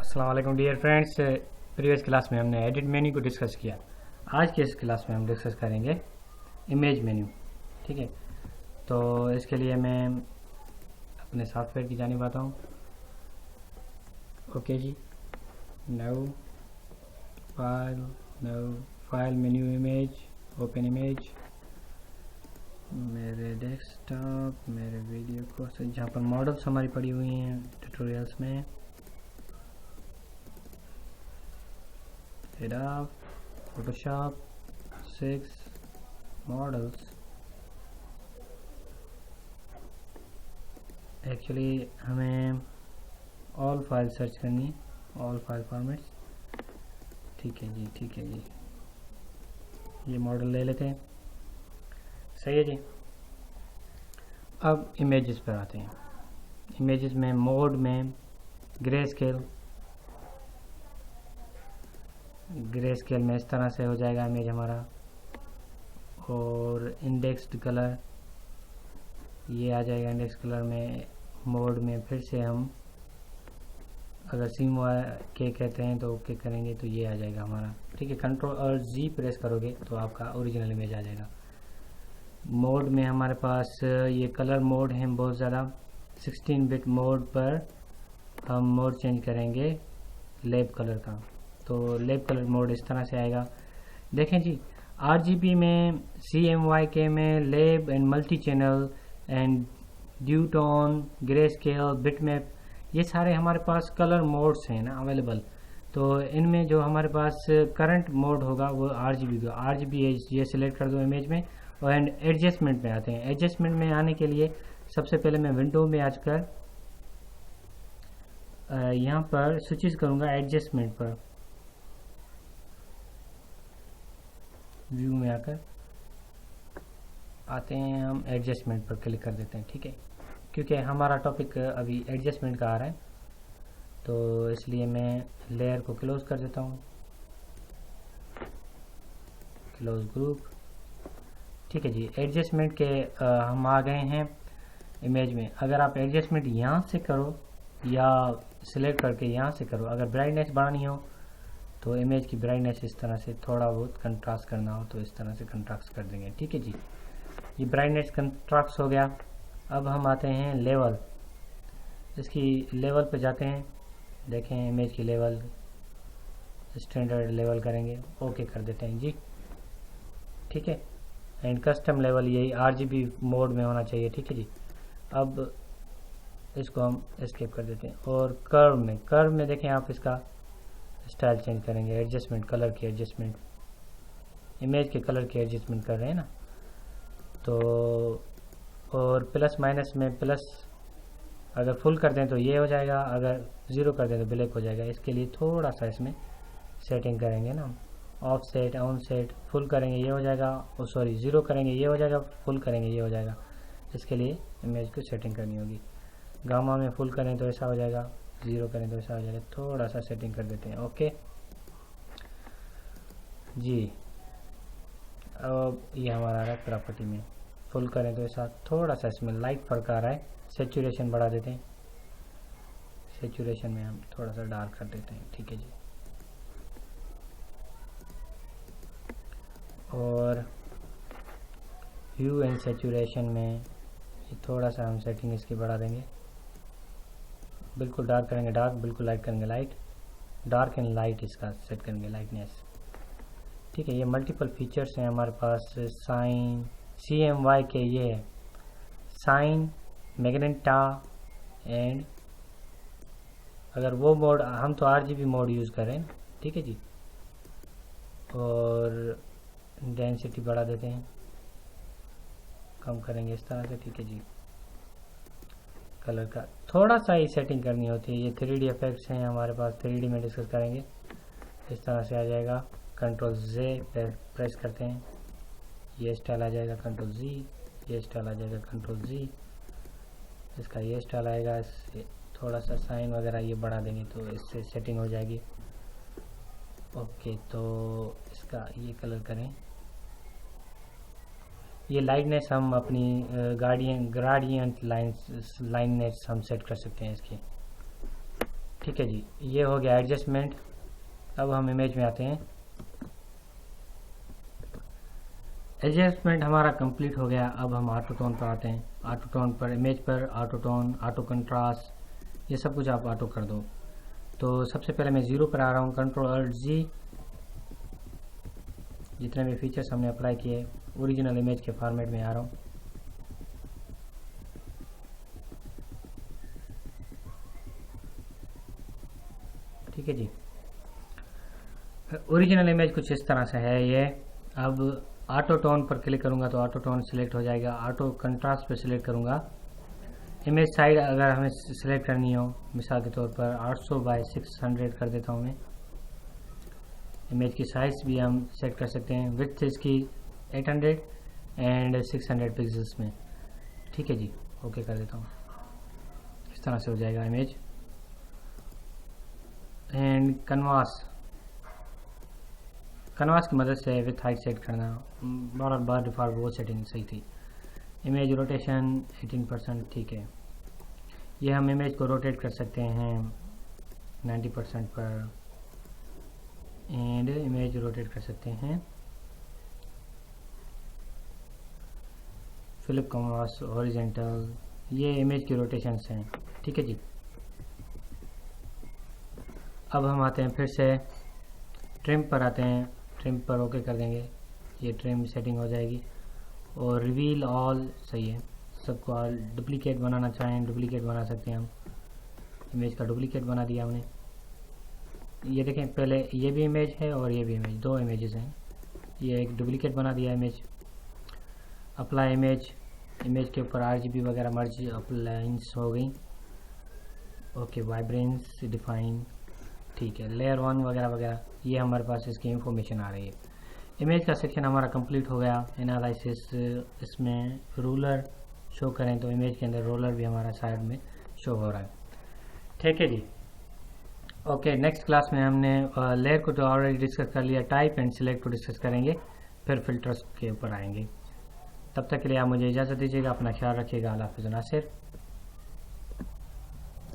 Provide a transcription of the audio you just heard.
अस्सलाम वालेकुम dear friends. Previous class में हमने एडिट मेन्यू को डिस्कस किया। आज के इस क्लास में हम डिस्कस करेंगे इमेज मेन्यू। ठीक है, तो इसके लिए मैं अपने सॉफ्टवेयर की जानिब आता हूँ। ओके जी, new file menu image, open image, मेरे डेस्कटॉप, मेरे वीडियो को जहाँ पर मॉडल्स हमारी पड़ी हुई हैं ट्यूटोरियल्स में, फोटोशॉप 6 मॉडल्स। एक्चुअली हमें ऑल फाइल सर्च करनी है, ऑल फाइल फॉर्मेट्स। ठीक है जी, ये मॉडल ले लेते हैं। सही है जी। अब इमेजेस पर आते हैं। इमेजेस में मोड में ग्रे स्केल में इस तरह से हो जाएगा इमेज हमारा। और इंडेक्स्ड कलर ये आ जाएगा। इंडेक्स कलर में मोड में फिर से हम अगर सीम के कहते हैं तो ओके करेंगे तो ये आ जाएगा हमारा। ठीक है, कंट्रोल और जी प्रेस करोगे तो आपका ओरिजिनल इमेज आ जाएगा। मोड में हमारे पास ये कलर मोड है बहुत ज़्यादा। 16 बिट मोड पर हम मोड चेंज करेंगे लैब कलर का, तो लैब कलर मोड इस तरह से आएगा। देखें जी, RGB में, CMYK में lab and multi channel and duotone, grey scale, bitmap, ये सारे हमारे पास कलर मोड्स हैं ना अवेलेबल। तो इनमें जो हमारे पास करंट मोड होगा वो RGB का। RGB ये सिलेक्ट कर दो इमेज में। और एंड एडजस्टमेंट में आते हैं। एडजस्टमेंट में आने के लिए सबसे पहले मैं विंडो में आकर यहाँ पर स्विचेस करूँगा। एडजस्टमेंट पर व्यू में आकर आते हैं, हम एडजस्टमेंट पर क्लिक कर देते हैं। ठीक है, क्योंकि हमारा टॉपिक अभी एडजस्टमेंट का आ रहा है तो इसलिए मैं लेयर को क्लोज कर देता हूँ, क्लोज ग्रुप। ठीक है जी, एडजस्टमेंट के हम आ गए हैं इमेज में। अगर आप एडजस्टमेंट यहाँ से करो या सिलेक्ट करके यहाँ से करो, अगर ब्राइटनेस बढ़ानी हो तो इमेज की ब्राइटनेस इस तरह से, थोड़ा बहुत कंट्रास्ट करना हो तो इस तरह से कंट्रास्ट कर देंगे। ठीक है जी, ये ब्राइटनेस कंट्रास्ट हो गया। अब हम आते हैं लेवल। इसकी लेवल पे जाते हैं, देखें इमेज की लेवल स्टैंडर्ड लेवल करेंगे, ओके कर देते हैं जी। ठीक है, एंड कस्टम लेवल यही RGB मोड में होना चाहिए। ठीक है जी, अब इसको हम एस्केप कर देते हैं। और कर्व में देखें आप इसका स्टाइल चेंज करेंगे। एडजस्टमेंट, कलर की एडजस्टमेंट, इमेज के कलर की एडजस्टमेंट कर रहे हैं ना, तो और प्लस माइनस में प्लस अगर फुल कर दें तो ये हो जाएगा, अगर ज़ीरो कर दें तो ब्लैक हो जाएगा। इसके लिए थोड़ा सा इसमें सेटिंग करेंगे ना, of set, on set, full करेंगे ये हो जाएगा, और सॉरी ज़ीरो करेंगे ये हो जाएगा, फुल करेंगे ये हो जाएगा। इसके लिए इमेज को सेटिंग करनी होगी। गामा में फुल करें तो ऐसा हो जाएगा, ज़ीरो करें तो ऐसा हो जाएगा। थोड़ा सा सेटिंग कर देते हैं। ओके जी, अब ये हमारा आ रहा है प्रॉपर्टी में, फुल करें तो ऐसा, थोड़ा सा इसमें लाइट फर्क आ रहा है। सेचुरेशन बढ़ा देते हैं, सेचुरेशन में हम थोड़ा सा डार्क कर देते हैं। ठीक है जी, और ह्यू एंड सेचुरेशन में ये थोड़ा सा हम सेटिंग इसकी बढ़ा देंगे। बिल्कुल डार्क करेंगे डार्क, बिल्कुल लाइट करेंगे लाइट, डार्क एंड लाइट इसका सेट करेंगे लाइटनेस। ठीक है, ये मल्टीपल फीचर्स हैं हमारे पास। साइन, CMYK ये है, साइन, मैग्नेटा एंड अगर वो मोड, हम तो RGB मोड यूज़ कर रहे हैं। ठीक है जी, और डेंसिटी बढ़ा देते हैं, कम करेंगे इस तरह से। ठीक है जी, कलर का थोड़ा सा ही सेटिंग करनी होती है। ये 3D इफेक्ट्स हैं हमारे पास, 3D में डिस्कस करेंगे। इस तरह से आ जाएगा। कंट्रोल Z प्रेस करते हैं, ये स्टाइल आ जाएगा। कंट्रोल Z, ये स्टाइल आ जाएगा। कंट्रोल Z, इसका ये स्टाइल आएगा। इससे थोड़ा सा साइन वगैरह ये बढ़ा देंगे तो इससे सेटिंग हो जाएगी। ओके, तो इसका ये कलर करें। ये लाइटनेस हम अपनी ग्रेडियंट लाइननेस हम सेट कर सकते हैं इसकी। ठीक है जी, ये हो गया एडजस्टमेंट। अब हम इमेज में आते हैं। एडजस्टमेंट हमारा कंप्लीट हो गया। अब हम ऑटो टोन पर आते हैं। ऑटो टोन पर, इमेज पर ऑटो टोन, ऑटो कंट्रास्ट, ये सब कुछ आप ऑटो कर दो। तो सबसे पहले मैं 0 पर आ रहा हूँ, Ctrl+Alt+G, जितने भी फीचर्स हमने अप्लाई किए ओरिजिनल इमेज के फॉर्मेट में आ रहा हूँ। ठीक है जी, ओरिजिनल इमेज कुछ इस तरह से है ये। अब ऑटो टोन पर क्लिक करूंगा तो ऑटो टोन सिलेक्ट हो जाएगा। ऑटो कंट्रास्ट पर सिलेक्ट करूंगा। इमेज साइज अगर हमें सिलेक्ट करनी हो, मिसाल के तौर पर 800x600 कर देता हूं मैं। इमेज की साइज भी हम सेट कर सकते हैं। विड्थ इसकी 800 एंड 600 पिक्सल्स में। ठीक है जी, ओके कर देता हूँ। इस तरह से हो जाएगा इमेज। एंड कनवास की मदद से विथ हाइट सेट करना, बार डिफ़ॉल्ट वो सेटिंग सही थी। इमेज रोटेशन 18%, ठीक है। ये हम इमेज को रोटेट कर सकते हैं 90% पर, एंड इमेज रोटेट कर सकते हैं फ्लिप कनवास हॉरिजॉन्टल। ये इमेज की रोटेशंस हैं। ठीक है जी, अब हम आते हैं फिर से ट्रिम पर आते हैं। ट्रिम पर ओके कर देंगे, ये ट्रिम सेटिंग हो जाएगी। और रिवील ऑल सही है, सबको ऑल। डुप्लीकेट बनाना चाहें डुप्लीकेट बना सकते हैं हम। इमेज का डुप्लीकेट बना दिया हमने। ये देखें, पहले ये भी इमेज है और ये भी इमेज, दो इमेजेस हैं। ये एक डुप्लीकेट बना दिया इमेज। अप्लाई इमेज, इमेज के ऊपर RGB वगैरह मर्ज अप्लाइंस हो गई। ओके, वाइब्रेंस डिफाइन, ठीक है। लेयर 1 वगैरह वगैरह, ये हमारे पास इसकी इंफॉर्मेशन आ रही है। इमेज का सेक्शन हमारा कंप्लीट हो गया। एनालिसिस, इसमें रूलर शो करें तो इमेज के अंदर रोलर भी हमारा साइड में शो हो रहा है। ठीक है जी, ओके। नेक्स्ट क्लास में हमने लेयर को तो ऑलरेडी डिस्कस कर लिया, टाइप एंड सिलेक्ट को डिस्कस करेंगे, फिर फिल्टर्स के ऊपर आएंगे। तब तक के लिए आप मुझे इजाज़त दीजिएगा। अपना ख्याल रखिएगा। अल्लाह हाफ़िज़। नासिर।